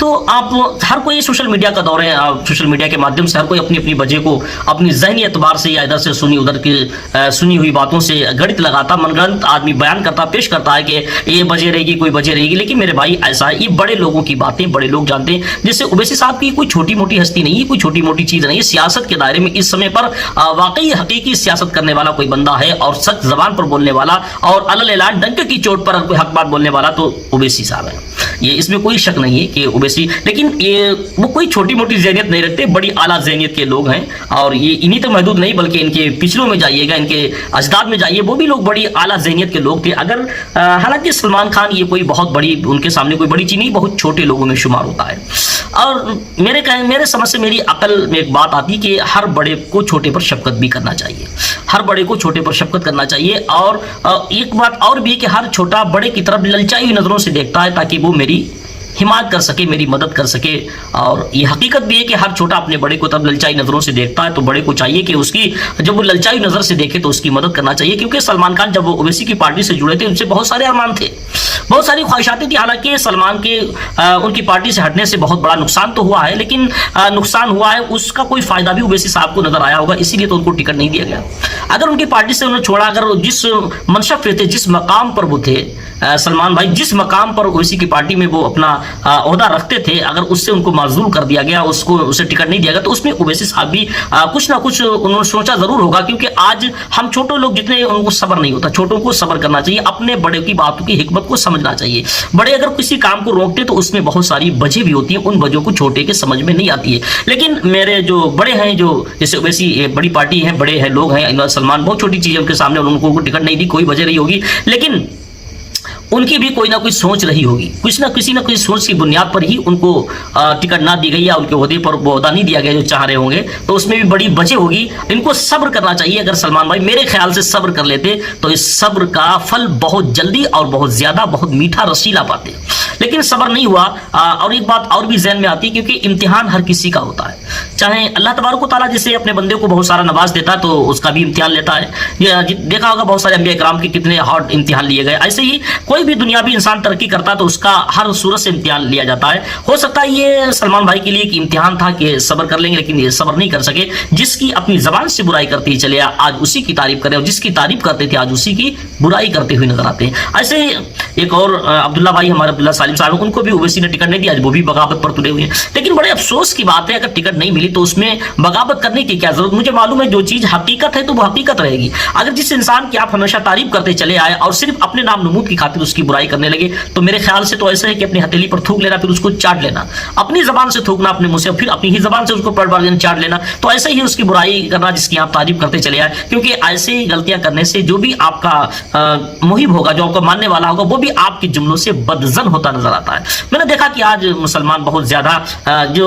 تو آپ ہر کوئی سوشل میڈیا کا دور ہے، سوشل میڈیا کے مادھیم سے ہر کوئی اپنی اپنی وجہ کو اپنی ذہنی اعتبار سے یا ادھر سے سنی ادھر کی سنی ہوئی باتوں سے گڑت لگاتا، من گھڑت آدمی بیان کرتا، پیش کرتا ہے کہ یہ وجہ رہے گی، کوئی وجہ رہے گی. لیکن میرے بھائی ایسا ہے، یہ بڑے لوگوں کی باتیں بڑے لوگ جانتے ہیں. جیسے اویسی صاحب کی کوئی چھوٹی موٹی ہستی نہیں ہے، کوئی چھوٹی موٹی چیز نہیں ہے. سیاست کے دائرے میں اس سمے پر واقعی حقیقی سیاست کرنے والا کوئی بندہ ہے اور سچ زبان پر بولنے والا اور علل اعلان ڈنک کی چوٹ پر کوئی حق بات بولنے والا تو اویسی صاحب ہے. یہ اس میں کوئی شک نہیں ہے کہ اویسی، لیکن یہ وہ کوئی چھوٹی موٹی ذہنیت نہیں رکھتے، بڑی اعلیٰ ذہنیت کے لوگ ہیں. اور یہ انہی تک محدود نہیں بلکہ ان کے پچھلوں میں جائیے گا، ان کے اجداد میں جائیے، وہ بھی لوگ بڑی اعلیٰ ذہنیت کے لوگ تھے. اگر حالانکہ سلمان خان یہ کوئی بہت بڑی، ان کے سامنے کوئی بڑی چیز نہیں، بہت چھوٹے لوگوں میں شمار ہوتا ہے. اور میرے سمجھ سے، میری عقل میں ایک بات آتی کہ ہر بڑے کو چھوٹے پر شفقت بھی کرنا چاہیے، ہر بڑے کو چھوٹے پر شفقت کرنا چاہیے. اور ایک بات اور بھی کہ ہر چھوٹا بڑے کی طرف للچائی ہوئی نظروں سے دیکھتا ہے تاکہ وہ میری حمایت کر سکے، میری مدد کر سکے. اور یہ حقیقت بھی ہے کہ ہر چھوٹا اپنے بڑے کو تب للچائی نظروں سے دیکھتا ہے تو بڑے کو چاہیے کہ اس کی، جب وہ للچائی نظر سے دیکھے تو اس کی مدد کرنا چاہیے. کیونکہ سلمان خان جب وہ اویسی کی پارٹی سے جڑے تھے، ان سے بہت سارے ارمان تھے، بہت ساری خواہشاتیں تھیں. حالانکہ سلمان کے ان کی پارٹی سے ہٹنے سے بہت بڑا نقصان تو ہوا ہے، لیکن نقصان ہوا ہے اس کا کوئی فائدہ بھی اویسی صاحب کو نظر آیا ہوگا، اسی لیے تو ان کو ٹکٹ نہیں دیا گیا. اگر ان کی پارٹی سے انہوں نے چھوڑا، اگر جس منشب پہ تھے، جس مقام پر وہ تھے سلمان بھائی، جس مقام پر اویسی کی پارٹی میں وہ اپنا عہدہ رکھتے تھے، اگر اس سے ان کو معزول کر دیا گیا، اسے ٹکٹ نہیں دیا گیا، تو اس میں اویسی صاحب بھی کچھ نہ کچھ انہوں نے سوچا ضرور ہوگا. کیونکہ آج ہم چھوٹوں لوگ جتنے، ان کو صبر نہیں ہوتا. چھوٹوں کو صبر کرنا چاہیے، اپنے بڑے کی باتوں کی حکمت کو سمجھنا چاہیے. بڑے اگر کسی کام کو روکتے تو اس میں بہت ساری وجہ بھی ہوتی ہیں، ان وجہوں کو چھوٹے کے سمجھ میں نہیں آتی ہے. لیکن میرے جو بڑے ہیں، جو جیسے اویسی بڑی پارٹی ہے، بڑے ہیں لوگ ہیں، سلمان بہت چھوٹی چیز ہے ان کے سامنے، ان کو ٹکٹ نہیں دی، کوئی وجہ نہیں ہوگی، لیکن ان کی بھی کوئی نہ کوئی سوچ رہی ہوگی، کچھ نہ کسی نہ کسی سوچ کی بنیاد پر ہی ان کو ٹکٹ نہ دی گئی یا ان کے عہدے پر وہ عہدہ نہیں دیا گیا جو چاہ رہے ہوں گے. تو اس میں بھی بڑی وجہ ہوگی. ان کو صبر کرنا چاہیے. اگر سلمان بھائی میرے خیال سے صبر کر لیتے تو اس صبر کا پھل بہت جلدی اور بہت زیادہ، بہت میٹھا رسیلا پاتے. لیکن صبر نہیں ہوا. اور ایک بات اور بھی ذہن میں آتی ہے، کیونکہ امتحان ہر کسی کا ہوتا ہے. چاہے اللہ تبارک و تعالیٰ جسے اپنے بندے کو بہت سارا نواز دیتا ہے تو اس کا بھی امتحان لیتا ہے. دیکھا ہوگا بہت سارے انبیاء کرام کے کتنے ہارڈ امتحان لیے گئے. ایسے ہی کوئی بھی دنیاوی انسان ترقی کرتا تو اس کا ہر صورت سے امتحان لیا جاتا ہے. ہو سکتا ہے یہ سلمان بھائی کے لیے ایک امتحان تھا کہ صبر کر لیں گے، لیکن یہ صبر نہیں کر سکے. جس کی اپنی زبان سے برائی کرتے ہی چلے آج اسی کی تعریف کریں، اور جس کی تعریف کرتے تھے آج اسی کی برائی کرتے ہوئے نظر آتے ہیں. ایسے ایک اور عبداللہ بھائی، ہمارے عبداللہ سالم صاحب، ان کو بھی اویسی نے ٹکٹ نہیں دیا، وہ بھی بغاوت پر تلے ہوئے ہیں. لیکن بڑے افسوس کی بات ہے، اگر ٹکٹ نہیں ملی تو اس میں بغاوت کرنے کی کیا ضرورت. مجھے معلوم ہے جو چیز حقیقت ہے تو وہ حقیقت رہے گی. اگر جس انسان کی آپ ہمیشہ تعریف کرتے چلے آئے اور صرف اپنے نام نمود کی خاطر اس کی برائی کرنے لگے تو میرے خیال سے تو ایسا ہے کہ اپنی ہتھیلی پر تھوک لینا، پھر اس کو چاٹ لینا، اپنی زبان سے تھوکنا اپنے منہ سے، پھر اپنی ہی زبان سے اس کو پلٹ بار چاٹ لینا. تو ایسے ہی اس کی برائی کرنا جس کی آپ تعریف کرتے چلے آئے. کیونکہ ایسے غلطیاں کرنے سے جو بھی آپ کا محب ہوگا، جو آپ کا ماننے والا ہوگا، وہ بھی آپ کے جملوں سے بدزن ہوتا نظر آتا ہے. میں نے دیکھا کہ آج مسلمان بہت زیادہ جو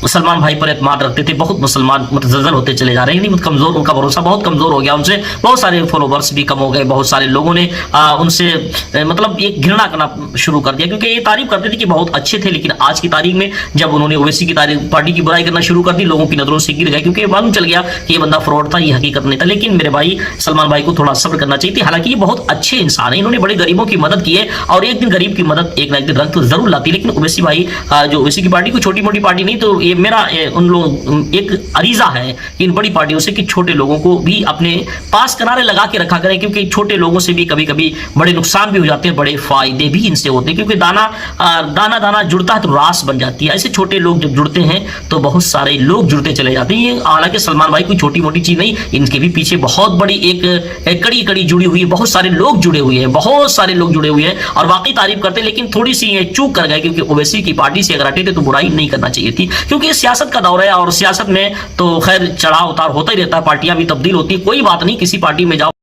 سلمان بھائی پر اعتماد رکھتے تھے، بہت مسلمان متزلزل ہوتے چلے جا رہے ہیں. نہیں کمزور، ان کا بھروسہ بہت کمزور ہو گیا. ان سے بہت سارے فالوورس بھی کم ہو گئے. بہت سارے لوگوں نے ان سے مطلب ایک گھرنا کرنا شروع کر دیا، کیونکہ یہ تعریف کرتے تھے کہ بہت اچھے تھے. لیکن آج کی تاریخ میں جب انہوں نے اویسی کی پارٹی کی برائی کرنا شروع کر دی، لوگوں کی نظروں سے گر گئے، کیونکہ معلوم چل گیا کہ یہ بندہ فراڈ تھا، یہ حقیقت نہیں تھا. لیکن میرے بھائی سلمان بھائی کو تھوڑا صبر کرنا چاہیے. حالانکہ یہ بہت اچھے انسان ہیں، انہوں نے بڑے غریبوں کی مدد کی ہے، اور ایک دن غریب کی مدد ایک نہ ایک دن رنگ تو ضرور لاتی. لیکن اویسی بھائی، جو اویسی کی پارٹی کو چھوٹی موٹی پارٹی نہیں، تو یہ میرا ان ایک عریضہ ہے کہ ان بڑی پارٹیوں سے کہ چھوٹے لوگوں کو بھی اپنے پاس کنارے لگا کے رکھا کریں. کیونکہ چھوٹے لوگوں سے بھی کبھی کبھی بڑے نقصان بھی ہو جاتے ہیں، بڑے فائدے بھی ان سے ہوتے ہیں. کیونکہ دانا جڑتا ہے تو راس بن جاتی ہے. ایسے چھوٹے لوگ جب جڑتے ہیں تو بہت سارے لوگ جڑتے چلے جاتے ہیں. حالانکہ سلمان بھائی کوئی چھوٹی موٹی چیز نہیں، ان کے بھی پیچھے بہت بڑی ایک کڑی جڑی ہوئی ہے. بہت سارے لوگ جڑے ہوئے ہیں، بہت سارے لوگ جڑے ہوئے ہیں اور واقعی تعریف کرتے ہیں. لیکن تھوڑی سی یہ چوک کر گئے، کیونکہ اویسی کی پارٹی سے اگر ہٹے تھے تو برائی نہیں کرنا چاہیے تھی. کیونکہ یہ سیاست کا دور ہے، اور سیاست میں تو خیر چڑھاؤ اتار ہوتا ہی رہتا ہے. پارٹیاں بھی تبدیل ہوتی ہیں، کوئی بات نہیں. کسی پارٹی میں جاؤ